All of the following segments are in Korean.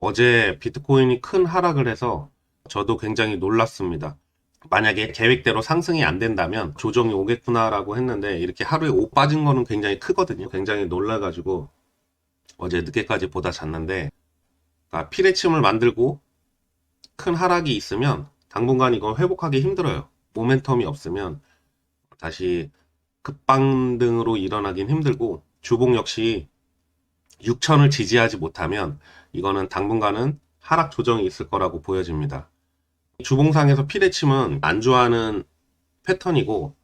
어제 비트코인이 큰 하락을 해서 저도 굉장히 놀랐습니다. 만약에 계획대로 상승이 안 된다면 조정이 오겠구나라고 했는데 이렇게 하루에 5 빠진 거는 굉장히 크거든요. 굉장히 놀라가지고 어제 늦게까지 보다 잤는데, 그러니까 피레침을 만들고 큰 하락이 있으면 당분간 이건 회복하기 힘들어요. 모멘텀이 없으면 다시 급반등으로 일어나긴 힘들고, 주봉 역시 6천을 지지하지 못하면 이거는 당분간은 하락 조정이 있을 거라고 보여집니다. 주봉상에서 피레침은 안 좋아하는 패턴이고,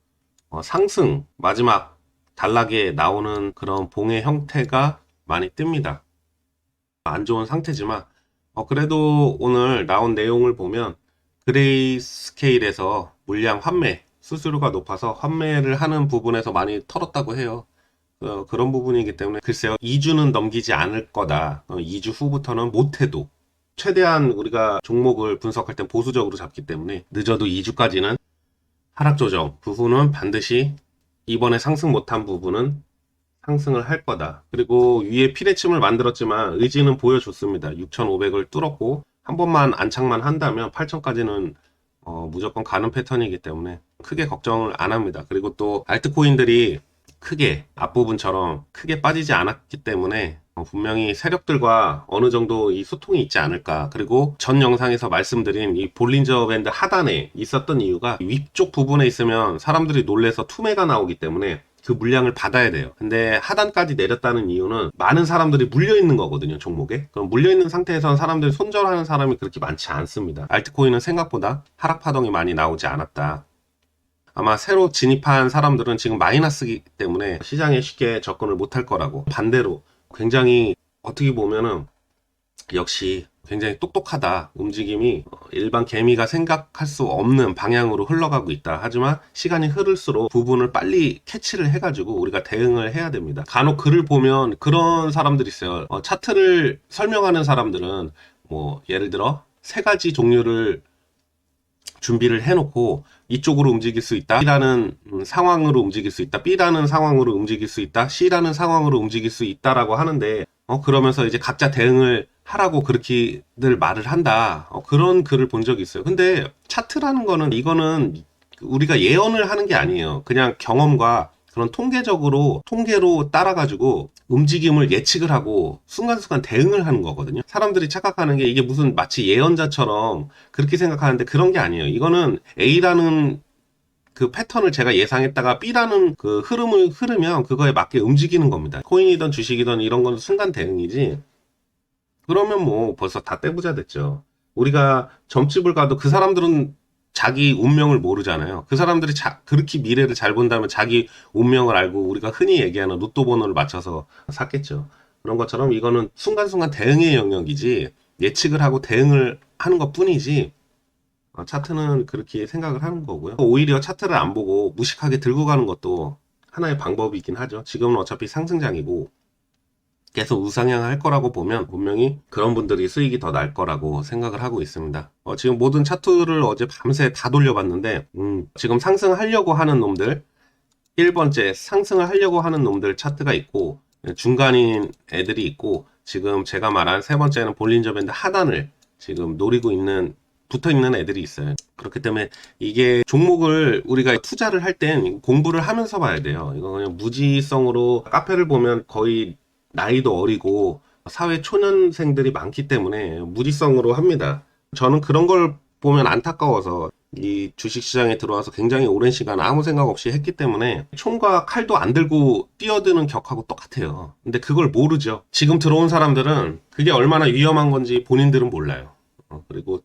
상승 마지막 단락에 나오는 그런 봉의 형태가 많이 뜹니다. 안 좋은 상태지만 그래도 오늘 나온 내용을 보면 그레이 스케일에서 물량 환매 수수료가 높아서 환매를 하는 부분에서 많이 털었다고 해요. 그런 부분이기 때문에 글쎄요, 2주는 넘기지 않을 거다. 2주 후부터는 못해도, 최대한 우리가 종목을 분석할 땐 보수적으로 잡기 때문에 늦어도 2주까지는 하락 조정, 그 후는 반드시 이번에 상승 못한 부분은 상승을 할 거다. 그리고 위에 피레침을 만들었지만 의지는 보여줬습니다. 6,500을 뚫었고 한 번만 안착만 한다면 8,000까지는 무조건 가는 패턴이기 때문에 크게 걱정을 안 합니다. 그리고 또 알트코인들이 크게 앞부분처럼 크게 빠지지 않았기 때문에 분명히 세력들과 어느 정도 이 소통이 있지 않을까. 그리고 전 영상에서 말씀드린 이 볼린저 밴드 하단에 있었던 이유가 위쪽 부분에 있으면 사람들이 놀래서 투매가 나오기 때문에 그 물량을 받아야 돼요. 근데 하단까지 내렸다는 이유는 많은 사람들이 물려있는 거거든요, 종목에. 그럼 물려있는 상태에서는 사람들이 손절하는 사람이 그렇게 많지 않습니다. 알트코인은 생각보다 하락 파동이 많이 나오지 않았다. 아마 새로 진입한 사람들은 지금 마이너스이기 때문에 시장에 쉽게 접근을 못할 거라고. 반대로 굉장히 어떻게 보면은 역시 굉장히 똑똑하다. 움직임이 일반 개미가 생각할 수 없는 방향으로 흘러가고 있다. 하지만 시간이 흐를수록 부분을 빨리 캐치를 해가지고 우리가 대응을 해야 됩니다. 간혹 글을 보면 그런 사람들이 있어요. 차트를 설명하는 사람들은 뭐 예를 들어 3가지 종류를 준비를 해놓고 이쪽으로 움직일 수 있다, B라는 상황으로 움직일 수 있다, B라는 상황으로 움직일 수 있다, C라는 상황으로 움직일 수 있다라고 하는데 그러면서 이제 각자 대응을 하라고 그렇게들 말을 한다. 그런 글을 본 적이 있어요. 근데 차트라는 거는, 이거는 우리가 예언을 하는 게 아니에요. 그냥 경험과 그런 통계로 따라가지고 움직임을 예측을 하고 순간순간 대응을 하는 거거든요. 사람들이 착각하는 게 이게 무슨 마치 예언자처럼 그렇게 생각하는데 그런 게 아니에요. 이거는 A라는 그 패턴을 제가 예상했다가 B라는 그 흐름을 흐르면 그거에 맞게 움직이는 겁니다. 코인이든 주식이든 이런 건 순간 대응이지. 그러면 뭐 벌써 다 떼부자 됐죠. 우리가 점집을 가도 그 사람들은 자기 운명을 모르잖아요. 그 사람들이 그렇게 미래를 잘 본다면 자기 운명을 알고 우리가 흔히 얘기하는 로또 번호를 맞춰서 샀겠죠. 그런 것처럼 이거는 순간순간 대응의 영역이지, 예측을 하고 대응을 하는 것 뿐이지, 차트는 그렇게 생각을 하는 거고요. 오히려 차트를 안 보고 무식하게 들고 가는 것도 하나의 방법이긴 하죠. 지금은 어차피 상승장이고 계속 우상향할 거라고 보면 분명히 그런 분들이 수익이 더 날 거라고 생각을 하고 있습니다. 지금 모든 차트를 어제 밤새 다 돌려봤는데 지금 상승하려고 하는 놈들, 1번째 상승을 하려고 하는 놈들 차트가 있고, 중간인 애들이 있고, 지금 제가 말한 3번째는 볼린저 밴드 하단을 지금 노리고 있는, 붙어 있는 애들이 있어요. 그렇기 때문에 이게 종목을 우리가 투자를 할 땐 공부를 하면서 봐야 돼요. 이거 그냥 무지성으로, 카페를 보면 거의 나이도 어리고 사회 초년생들이 많기 때문에 무지성으로 합니다. 저는 그런 걸 보면 안타까워서 이 주식시장에 들어와서 굉장히 오랜 시간 아무 생각 없이 했기 때문에 총과 칼도 안 들고 뛰어드는 격하고 똑같아요. 근데 그걸 모르죠. 지금 들어온 사람들은 그게 얼마나 위험한 건지 본인들은 몰라요. 그리고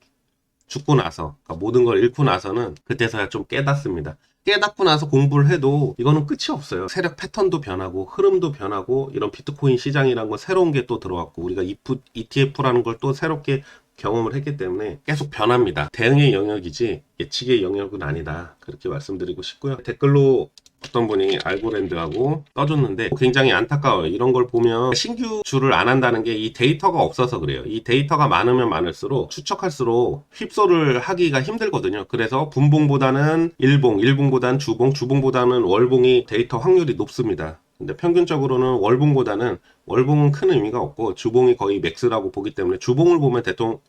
죽고 나서, 그러니까 모든 걸 잃고 나서는 그때서야 좀 깨닫습니다. 깨닫고 나서 공부를 해도 이거는 끝이 없어요. 세력 패턴도 변하고 흐름도 변하고, 이런 비트코인 시장이라는 건 새로운 게 또 들어왔고 우리가 ETF라는 걸 또 새롭게 경험을 했기 때문에 계속 변합니다. 대응의 영역이지 예측의 영역은 아니다. 그렇게 말씀드리고 싶고요. 댓글로 어떤 분이 알고랜드하고 떠줬는데 굉장히 안타까워요. 이런 걸 보면 신규주를 안 한다는 게 이 데이터가 없어서 그래요. 이 데이터가 많으면 많을수록 추측할수록 휩소를 하기가 힘들거든요. 그래서 분봉보다는 일봉, 일봉보다는 주봉, 주봉보다는 월봉이 데이터 확률이 높습니다. 근데 평균적으로는 월봉보다는 월봉은 큰 의미가 없고 주봉이 거의 맥스라고 보기 때문에 주봉을 보면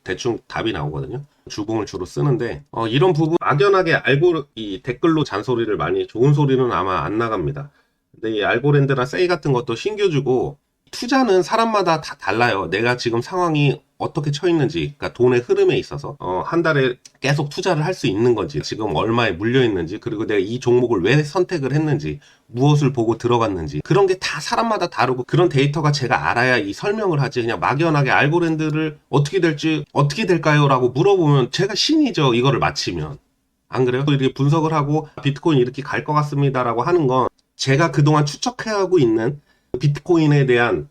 대충 답이 나오거든요. 주봉을 주로 쓰는데 이런 부분 막연하게 알고 이 댓글로 잔소리를 많이 좋은 소리는 아마 안 나갑니다. 근데 이 알고랜드나 세이 같은 것도 신규 주고 투자는 사람마다 다 달라요. 내가 지금 상황이 어떻게 처있는지, 그러니까 돈의 흐름에 있어서 한 달에 계속 투자를 할 수 있는 건지, 지금 얼마에 물려 있는지, 그리고 내가 이 종목을 왜 선택을 했는지, 무엇을 보고 들어갔는지, 그런 게 다 사람마다 다르고, 그런 데이터가 제가 알아야 이 설명을 하지. 그냥 막연하게 알고랜드를 어떻게 될지 어떻게 될까요? 라고 물어보면 제가 신이죠. 이거를 마치면. 안 그래요? 이렇게 분석을 하고 비트코인 이렇게 갈 것 같습니다라고 하는 건 제가 그동안 추적해하고 있는 비트코인에 대한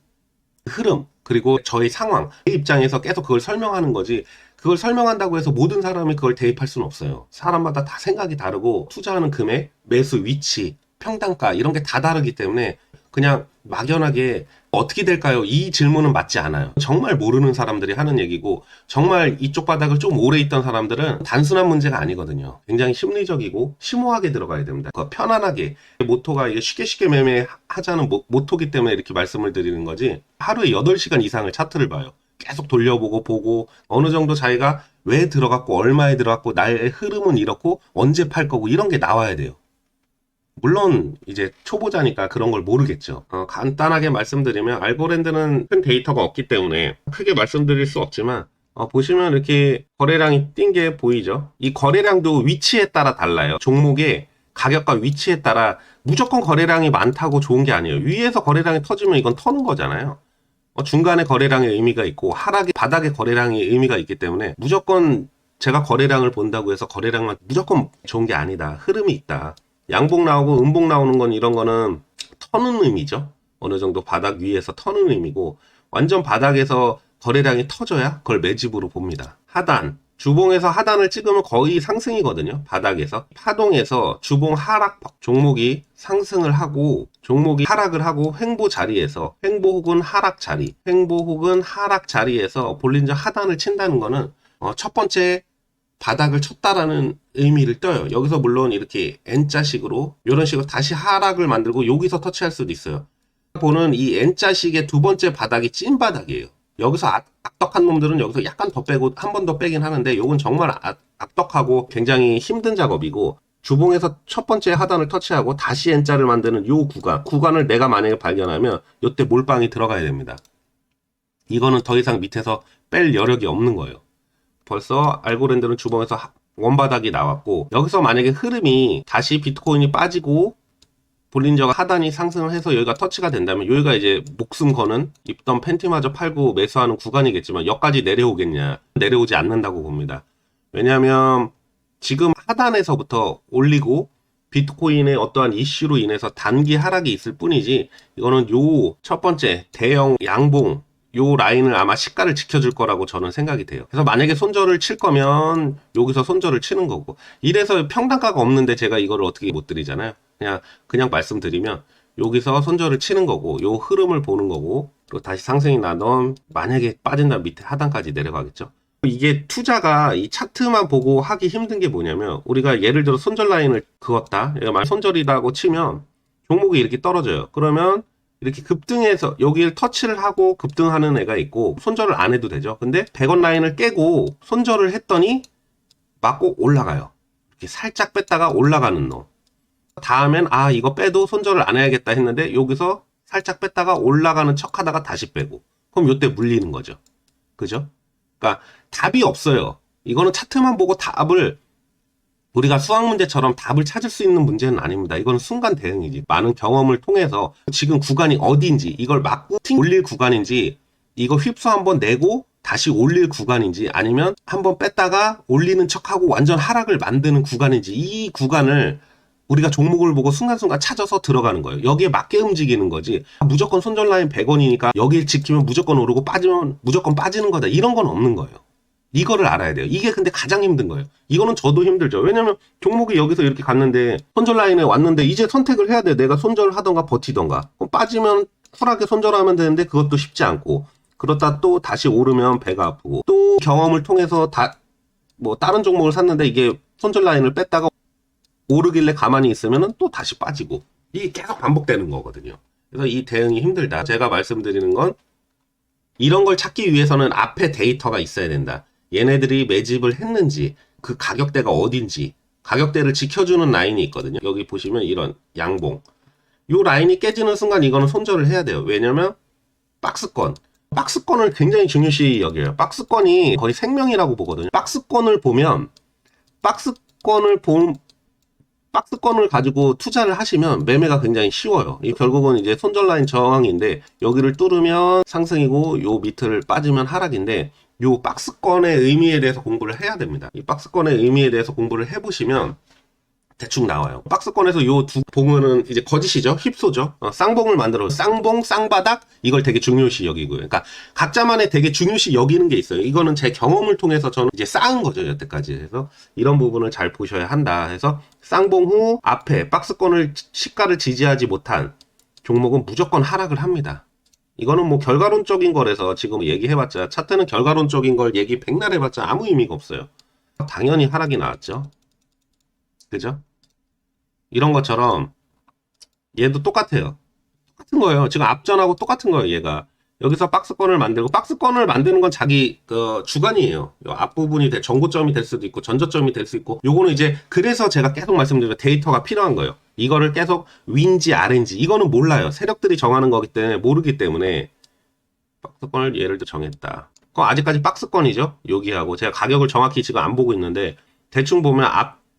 흐름, 그리고 저의 상황, 제 입장에서 계속 그걸 설명하는 거지, 그걸 설명한다고 해서 모든 사람이 그걸 대입할 수는 없어요. 사람마다 다 생각이 다르고 투자하는 금액, 매수 위치, 평단가 이런 게 다 다르기 때문에 그냥 막연하게 어떻게 될까요? 이 질문은 맞지 않아요. 정말 모르는 사람들이 하는 얘기고, 정말 이쪽 바닥을 좀 오래 있던 사람들은 단순한 문제가 아니거든요. 굉장히 심리적이고 심오하게 들어가야 됩니다. 편안하게, 모토가 이게 쉽게 매매하자는 모토기 때문에 이렇게 말씀을 드리는 거지, 하루에 8시간 이상을 차트를 봐요. 계속 돌려보고 보고 어느 정도 자기가 왜 들어갔고 얼마에 들어갔고 나의 흐름은 이렇고 언제 팔 거고 이런 게 나와야 돼요. 물론 이제 초보자니까 그런 걸 모르겠죠. 간단하게 말씀드리면 알고랜드는 큰 데이터가 없기 때문에 크게 말씀드릴 수 없지만 보시면 이렇게 거래량이 뛴 게 보이죠. 이 거래량도 위치에 따라 달라요. 종목의 가격과 위치에 따라 무조건 거래량이 많다고 좋은 게 아니에요. 위에서 거래량이 터지면 이건 터는 거잖아요. 중간에 거래량의 의미가 있고 하락의 바닥의 거래량의 의미가 있기 때문에 무조건 제가 거래량을 본다고 해서 거래량만 무조건 좋은 게 아니다. 흐름이 있다. 양봉 나오고 음봉 나오는 건 이런 거는 터는 의미죠. 어느 정도 바닥 위에서 터는 의미고, 완전 바닥에서 거래량이 터져야 그걸 매집으로 봅니다. 하단, 주봉에서 하단을 찍으면 거의 상승이거든요. 바닥에서 파동에서 주봉 하락, 종목이 상승을 하고 종목이 하락을 하고 횡보 자리에서, 횡보 혹은 하락 자리에서 볼린저 하단을 친다는 거는 첫 번째 바닥을 쳤다라는 의미를 떠요. 여기서 물론 이렇게 N자식으로 이런 식으로 다시 하락을 만들고 여기서 터치할 수도 있어요. 보는 이 N자식의 두 번째 바닥이 찐 바닥이에요. 여기서 악덕한 놈들은 여기서 약간 더 빼고 한 번 더 빼긴 하는데, 요건 정말 악덕하고 굉장히 힘든 작업이고, 주봉에서 첫 번째 하단을 터치하고 다시 N자를 만드는 요 구간을 내가 만약에 발견하면 요때 몰빵이 들어가야 됩니다. 이거는 더 이상 밑에서 뺄 여력이 없는 거예요. 벌써 알고랜드는 주봉에서 원바닥이 나왔고, 여기서 만약에 흐름이 다시 비트코인이 빠지고 볼린저가 하단이 상승을 해서 여기가 터치가 된다면, 여기가 이제 목숨 거는 입던 팬티마저 팔고 매수하는 구간이겠지만 여기까지 내려오겠냐? 내려오지 않는다고 봅니다. 왜냐하면 지금 하단에서부터 올리고 비트코인의 어떠한 이슈로 인해서 단기 하락이 있을 뿐이지, 이거는 요 첫 번째 대형 양봉 요 라인을 아마 시가를 지켜줄 거라고 저는 생각이 돼요. 그래서 만약에 손절을 칠 거면 여기서 손절을 치는 거고, 이래서 평단가가 없는데 제가 이거를 어떻게 못 드리잖아요. 그냥 말씀드리면 여기서 손절을 치는 거고, 요 흐름을 보는 거고, 그리고 다시 상승이 나던 만약에 빠진다면 밑에 하단까지 내려가겠죠. 이게 투자가 이 차트만 보고 하기 힘든 게 뭐냐면, 우리가 예를 들어 손절 라인을 그었다, 만약 손절이라고 치면 종목이 이렇게 떨어져요. 그러면 이렇게 급등해서 여기를 터치를 하고 급등하는 애가 있고, 손절을 안 해도 되죠. 근데 100원 라인을 깨고 손절을 했더니 맞고 올라가요. 이렇게 살짝 뺐다가 올라가는 놈. 다음엔 이거 빼도 손절을 안 해야겠다 했는데 여기서 살짝 뺐다가 올라가는 척 하다가 다시 빼고, 그럼 요때 물리는 거죠. 그죠? 그러니까 답이 없어요. 이거는 차트만 보고 답을, 우리가 수학 문제처럼 답을 찾을 수 있는 문제는 아닙니다. 이건 순간 대응이지. 많은 경험을 통해서 지금 구간이 어디인지, 이걸 막고 올릴 구간인지, 이거 휩수 한번 내고 다시 올릴 구간인지, 아니면 한번 뺐다가 올리는 척하고 완전 하락을 만드는 구간인지, 이 구간을 우리가 종목을 보고 순간순간 찾아서 들어가는 거예요. 여기에 맞게 움직이는 거지, 무조건 손절 라인 100원이니까 여기를 지키면 무조건 오르고 빠지면 무조건 빠지는 거다, 이런 건 없는 거예요. 이거를 알아야 돼요. 이게 근데 가장 힘든 거예요. 이거는 저도 힘들죠. 왜냐면 종목이 여기서 이렇게 갔는데 손절 라인에 왔는데 이제 선택을 해야 돼. 내가 손절을 하던가 버티던가. 그럼 빠지면 쿨하게 손절하면 되는데 그것도 쉽지 않고, 그러다 또 다시 오르면 배가 아프고, 또 경험을 통해서 다른 종목을 샀는데 이게 손절 라인을 뺐다가 오르길래 가만히 있으면 또 다시 빠지고, 이게 계속 반복되는 거거든요. 그래서 이 대응이 힘들다. 제가 말씀드리는 건 이런 걸 찾기 위해서는 앞에 데이터가 있어야 된다. 얘네들이 매집을 했는지, 그 가격대가 어딘지, 가격대를 지켜주는 라인이 있거든요. 여기 보시면 이런 양봉. 요 라인이 깨지는 순간 이거는 손절을 해야 돼요. 왜냐면 박스권. 박스권을 굉장히 중요시 여겨요. 박스권이 거의 생명이라고 보거든요. 박스권을 보면, 박스권을 본, 박스권을 가지고 투자를 하시면 매매가 굉장히 쉬워요. 이 결국은 이제 손절 라인 저항인데 여기를 뚫으면 상승이고 요 밑을 빠지면 하락인데 요 박스권의 의미에 대해서 공부를 해야 됩니다. 이 박스권의 의미에 대해서 공부를 해보시면 대충 나와요. 박스권에서 요 두 봉은 이제 거짓이죠. 힙소죠. 쌍봉을 만들어 쌍봉, 쌍바닥 이걸 되게 중요시 여기고요. 그러니까 각자만의 되게 중요시 여기는 게 있어요. 이거는 제 경험을 통해서 저는 이제 쌓은 거죠. 여태까지. 그래서 이런 부분을 잘 보셔야 한다. 해서 쌍봉 후 앞에 박스권을 시가를 지지하지 못한 종목은 무조건 하락을 합니다. 이거는 뭐 결과론적인 거라서 지금 얘기해봤자 차트는 결과론적인 걸 얘기 백날 해봤자 아무 의미가 없어요. 당연히 하락이 나왔죠. 그죠? 이런 것처럼 얘도 똑같아요. 똑같은 거예요. 지금 앞전하고 똑같은 거예요. 얘가 여기서 박스권을 만들고 박스권을 만드는 건 자기 그 주관이에요. 요 앞부분이 전고점이 될 수도 있고 전저점이 될 수 있고 요거는 이제 그래서 제가 계속 말씀드리는 데이터가 필요한 거예요. 이거를 계속 윈지 RNG 이거는 몰라요. 세력들이 정하는 거기 때문에 모르기 때문에 박스권을 예를 들어 정했다. 그럼 아직까지 박스권이죠. 여기하고 제가 가격을 정확히 지금 안 보고 있는데 대충 보면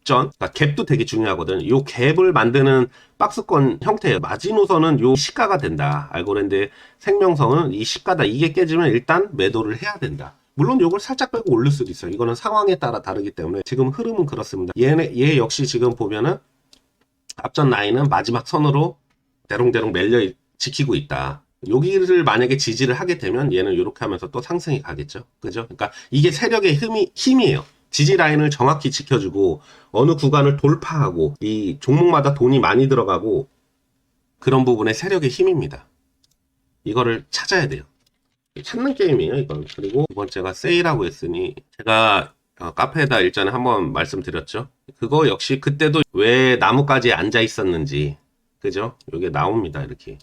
그러니까 갭도 되게 중요하거든. 요 갭을 만드는 박스권 형태예요. 마지노선은 요 시가가 된다. 알고랜드의 생명성은 이 시가다. 이게 깨지면 일단 매도를 해야 된다. 물론 요걸 살짝 빼고 올릴 수도 있어요. 이거는 상황에 따라 다르기 때문에 지금 흐름은 그렇습니다. 얘 역시 지금 보면은 앞전 라인은 마지막 선으로 대롱대롱 밀려 지키고 있다. 여기를 만약에 지지를 하게 되면 얘는 이렇게 하면서 또 상승이 가겠죠. 그죠? 그러니까 이게 세력의 힘이에요. 지지 라인을 정확히 지켜주고 어느 구간을 돌파하고 이 종목마다 돈이 많이 들어가고 그런 부분의 세력의 힘입니다. 이거를 찾아야 돼요. 찾는 게임이에요, 이건. 그리고 두 번째가 세일하고 했으니 제가 카페에다 일전에 한번 말씀드렸죠. 그거 역시 그때도 왜 나뭇가지에 앉아 있었는지 그죠? 이게 나옵니다, 이렇게.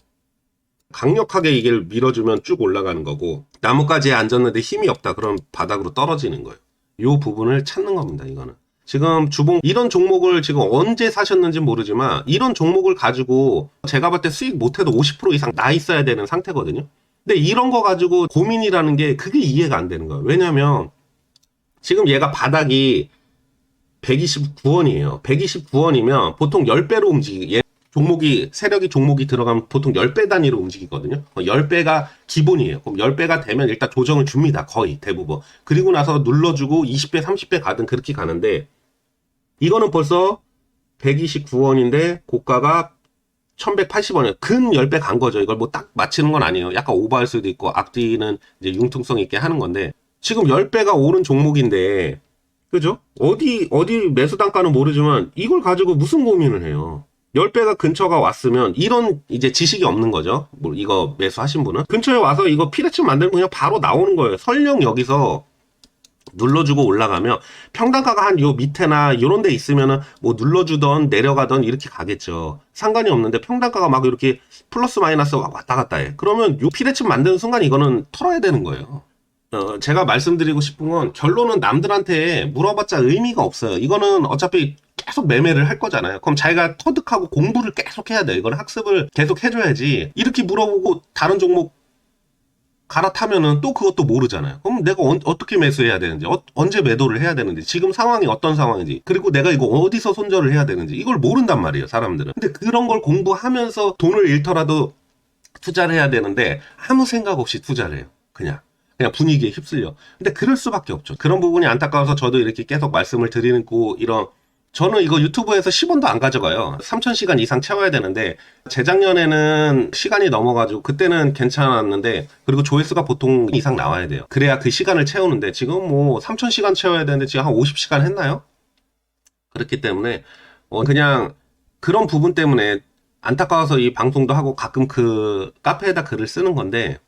강력하게 이걸 밀어주면 쭉 올라가는 거고 나뭇가지에 앉았는데 힘이 없다 그럼 바닥으로 떨어지는 거예요. 요 부분을 찾는 겁니다. 이거는 지금 주봉 이런 종목을 지금 언제 사셨는지 모르지만 이런 종목을 가지고 제가 볼 때 수익 못해도 50% 이상 나 있어야 되는 상태거든요. 근데 이런 거 가지고 고민이라는 게 그게 이해가 안 되는 거예요. 왜냐면 지금 얘가 바닥이 129원이에요. 129원이면 보통 10배로 움직이게 세력이 종목이 들어가면 보통 10배 단위로 움직이거든요. 10배가 기본이에요. 그럼 10배가 되면 일단 조정을 줍니다. 거의 대부분. 그리고 나서 눌러주고 20배, 30배 가든 그렇게 가는데 이거는 벌써 129원인데 고가가 1180원이에요. 근 10배 간 거죠. 이걸 뭐 딱 맞히는 건 아니에요. 약간 오버할 수도 있고 앞뒤는 이제 융통성 있게 하는 건데 지금 10배가 오른 종목인데 그죠? 어디 매수 단가는 모르지만 이걸 가지고 무슨 고민을 해요. 10배가 근처가 왔으면 이런 이제 지식이 없는 거죠. 뭐 이거 매수하신 분은 근처에 와서 이거 피레츠 만들면 그냥 바로 나오는 거예요. 설령 여기서 눌러주고 올라가면 평단가가 한 요 밑에나 요런 데 있으면은 뭐 눌러주던 내려가던 이렇게 가겠죠. 상관이 없는데 평단가가 막 이렇게 플러스 마이너스 왔다 갔다 해. 그러면 요 피레츠 만드는 순간 이거는 털어야 되는 거예요. 제가 말씀드리고 싶은 건 결론은 남들한테 물어봤자 의미가 없어요. 이거는 어차피 계속 매매를 할 거잖아요. 그럼 자기가 터득하고 공부를 계속 해야 돼요. 이건 학습을 계속 해줘야지. 이렇게 물어보고 다른 종목 갈아타면은 또 그것도 모르잖아요. 그럼 내가 어떻게 매수해야 되는지, 언제 매도를 해야 되는지, 지금 상황이 어떤 상황인지, 그리고 내가 이거 어디서 손절을 해야 되는지 이걸 모른단 말이에요, 사람들은. 근데 그런 걸 공부하면서 돈을 잃더라도 투자를 해야 되는데 아무 생각 없이 투자를 해요. 그냥 분위기에 휩쓸려. 근데 그럴 수밖에 없죠. 그런 부분이 안타까워서 저도 이렇게 계속 말씀을 드리는 저는 이거 유튜브에서 10원도 안 가져가요. 3000시간 이상 채워야 되는데 재작년에는 시간이 넘어가지고 그때는 괜찮았는데 그리고 조회수가 보통 이상 나와야 돼요. 그래야 그 시간을 채우는데 지금 뭐 3000시간 채워야 되는데 지금 한 50시간 했나요? 그렇기 때문에 그냥 그런 부분 때문에 안타까워서 이 방송도 하고 가끔 그 카페에다 글을 쓰는 건데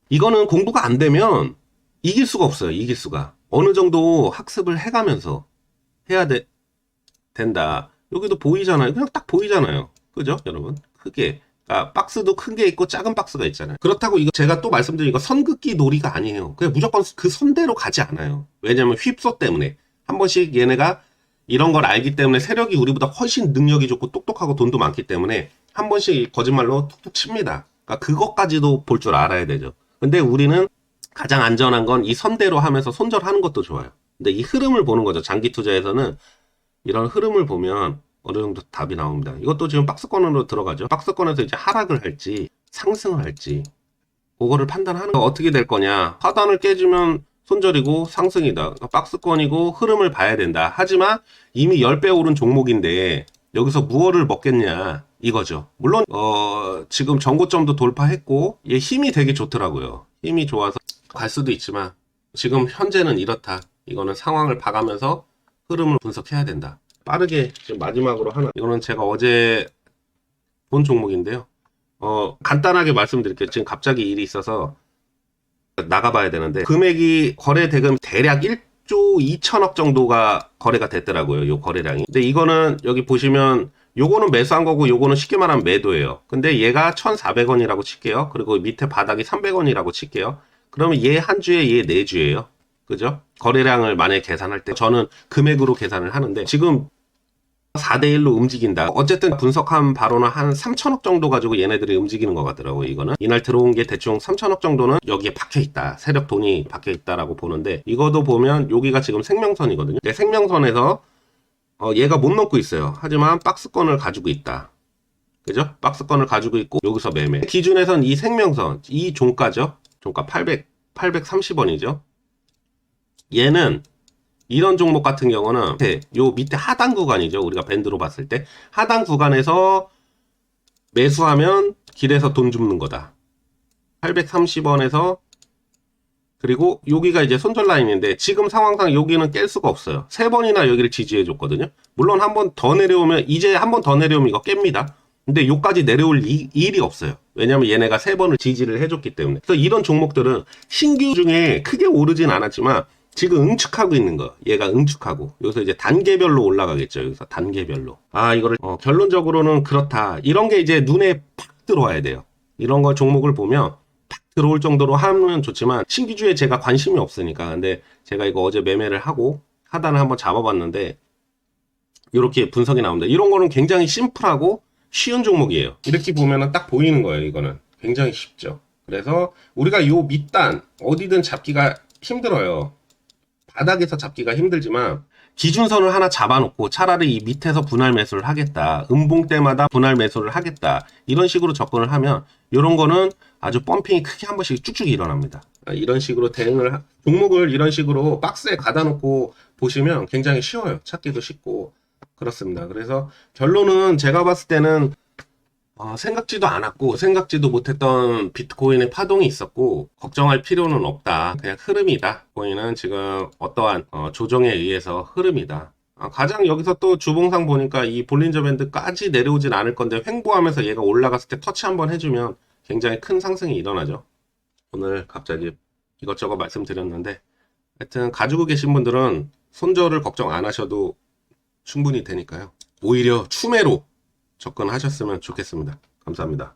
이거는 공부가 안 되면 이길 수가 없어요. 이길 수가. 어느 정도 학습을 해가면서 해야 된다. 여기도 보이잖아요. 그냥 딱 보이잖아요. 그죠? 여러분? 크게. 그러니까 박스도 큰 게 있고 작은 박스가 있잖아요. 그렇다고 이거 제가 또 말씀드린 이거 선긋기 놀이가 아니에요. 그냥 무조건 그 선대로 가지 않아요. 왜냐면 휩소 때문에 한 번씩 얘네가 이런 걸 알기 때문에 세력이 우리보다 훨씬 능력이 좋고 똑똑하고 돈도 많기 때문에 한 번씩 거짓말로 툭툭 칩니다. 그러니까 그것까지도 볼 줄 알아야 되죠. 근데 우리는 가장 안전한 건 이 선대로 하면서 손절하는 것도 좋아요. 근데 이 흐름을 보는 거죠. 장기 투자에서는 이런 흐름을 보면 어느 정도 답이 나옵니다. 이것도 지금 박스권으로 들어가죠. 박스권에서 이제 하락을 할지 상승을 할지 그거를 판단하는 거 어떻게 될 거냐. 하단을 깨지면 손절이고 상승이다. 그러니까 박스권이고 흐름을 봐야 된다. 하지만 이미 10배 오른 종목인데 여기서 무엇을 먹겠냐 이거죠. 물론 지금 전고점도 돌파했고 얘 힘이 되게 좋더라고요. 힘이 좋아서 갈 수도 있지만 지금 현재는 이렇다. 이거는 상황을 봐가면서 흐름을 분석해야 된다. 빠르게 지금 마지막으로 하나, 이거는 제가 어제 본 종목인데요. 간단하게 말씀드릴게요. 지금 갑자기 일이 있어서 나가봐야 되는데 금액이 거래 대금 대략 1조 2천억 정도가 거래가 됐더라고요. 요 거래량이. 근데 이거는 여기 보시면 요거는 매수한 거고 요거는 쉽게 말하면 매도예요. 근데 얘가 1,400원이라고 칠게요. 그리고 밑에 바닥이 300원이라고 칠게요. 그러면 얘 한 주에 얘 4주예요. 그죠? 거래량을 만약에 계산할 때 저는 금액으로 계산을 하는데 지금 4대1로 움직인다. 어쨌든 분석한 바로는 한 3천억 정도 가지고 얘네들이 움직이는 것 같더라고요. 이거는 이날 들어온 게 대충 3천억 정도는 여기에 박혀있다. 세력 돈이 박혀있다라고 보는데 이것도 보면 여기가 지금 생명선이거든요. 근데 생명선에서 얘가 못 넘고 있어요. 하지만 박스권을 가지고 있다. 그죠? 박스권을 가지고 있고 여기서 매매. 기준에선 이 생명선, 이 종가죠. 종가 830원이죠. 얘는 이런 종목 같은 경우는 요 밑에 하단 구간이죠. 우리가 밴드로 봤을 때 하단 구간에서 매수하면 길에서 돈 줍는 거다. 830원에서 그리고 여기가 이제 손절 라인인데 지금 상황상 여기는 깰 수가 없어요. 3번이나 여기를 지지해 줬거든요. 물론 한 번 더 내려오면 이제 한 번 더 내려오면 이거 깹니다. 근데 요까지 내려올 일이 없어요. 왜냐면 얘네가 3번을 지지를 해줬기 때문에. 그래서 이런 종목들은 신규 중에 크게 오르진 않았지만 지금 응축하고 있는 거. 얘가 응축하고. 여기서 이제 단계별로 올라가겠죠. 여기서 단계별로. 이거를 결론적으로는 그렇다. 이런 게 이제 눈에 팍 들어와야 돼요. 이런 거 종목을 보면 팍 들어올 정도로 하면 좋지만 신규주에 제가 관심이 없으니까. 근데 제가 이거 어제 매매를 하고 하단을 한번 잡아봤는데 이렇게 분석이 나옵니다. 이런 거는 굉장히 심플하고 쉬운 종목이에요. 이렇게 보면은 딱 보이는 거예요. 이거는 굉장히 쉽죠. 그래서 우리가 요 밑단 어디든 잡기가 힘들어요. 바닥에서 잡기가 힘들지만 기준선을 하나 잡아놓고 차라리 이 밑에서 분할 매수를 하겠다. 음봉 때마다 분할 매수를 하겠다. 이런 식으로 접근을 하면 이런 거는 아주 펌핑이 크게 한 번씩 쭉쭉 일어납니다. 이런 식으로 대응을 종목을 이런 식으로 박스에 가다 놓고 보시면 굉장히 쉬워요. 찾기도 쉽고 그렇습니다. 그래서 결론은 제가 봤을 때는 생각지도 않았고 생각지도 못했던 비트코인의 파동이 있었고 걱정할 필요는 없다. 그냥 흐름이다. 코인은 지금 어떠한 조정에 의해서 흐름이다. 가장 여기서 또 주봉상 보니까 이 볼린저 밴드까지 내려오진 않을 건데 횡보하면서 얘가 올라갔을 때 터치 한번 해주면 굉장히 큰 상승이 일어나죠. 오늘 갑자기 이것저것 말씀드렸는데 하여튼 가지고 계신 분들은 손절을 걱정 안 하셔도 충분히 되니까요. 오히려 추매로 접근하셨으면 좋겠습니다. 감사합니다.